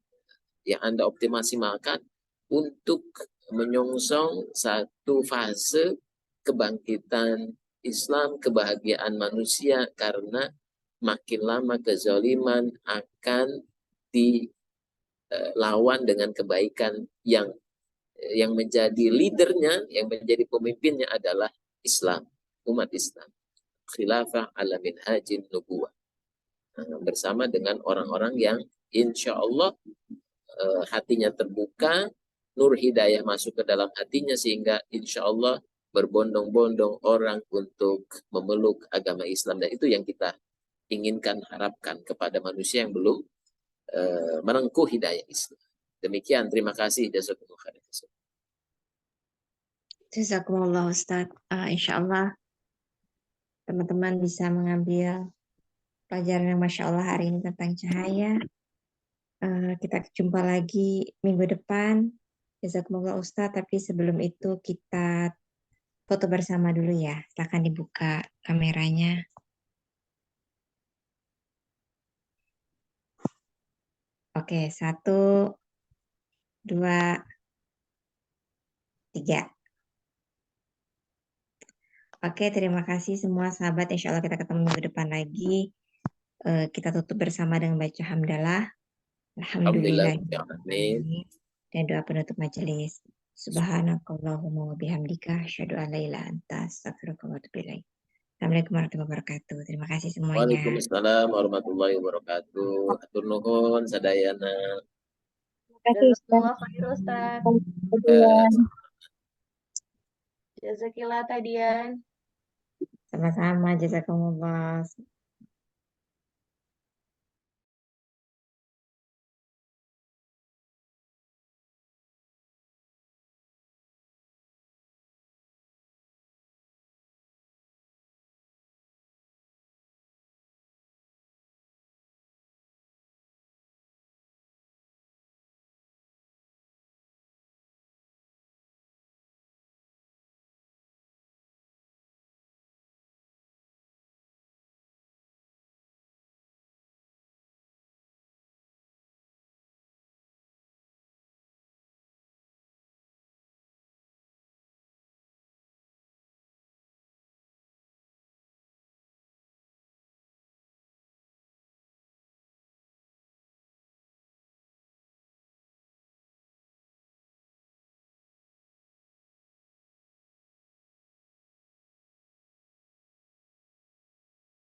yang Anda optimalkan untuk menyongsong satu fase kebangkitan Islam, kebahagiaan manusia, karena makin lama kezaliman akan dilawan dengan kebaikan yang menjadi leadernya, yang menjadi pemimpinnya adalah Islam, umat Islam. Khilafah ala minhajin nubuwah. Bersama dengan orang-orang yang insya Allah hatinya terbuka, nur hidayah masuk ke dalam hatinya, sehingga insya Allah berbondong-bondong orang untuk memeluk agama Islam. Dan itu yang kita inginkan, harapkan kepada manusia yang belum merengkuh hidayah Islam. Demikian, terima kasih. Jazakumullah khairan. Jazakumullah Ustadz. Insya Allah teman-teman bisa mengambil pelajaran yang Masya Allah hari ini tentang cahaya. Kita jumpa lagi minggu depan. Jazakumullah Ustadz. Tapi sebelum itu kita foto bersama dulu ya. Silakan dibuka kameranya. Oke, 1, 2, 3. Oke, terima kasih semua sahabat. Insya Allah kita ketemu minggu depan lagi. Kita tutup bersama dengan baca hamdalah. Alhamdulillah. Dan doa penutup majelis. Subhanakallahumma wa bihamdika asyhadu an la ilaha illa anta astaghfiruka wa atubu ilaik. Assalamualaikum warahmatullahi wabarakatuh. Terima kasih semuanya. Waalaikumsalam warahmatullahi wabarakatuh. Atur nuhun sadayana. Terima kasih Ustaz. Jazakumullah khair Ustaz. Jazakillah Tadian. Sama-sama, jazakumullah.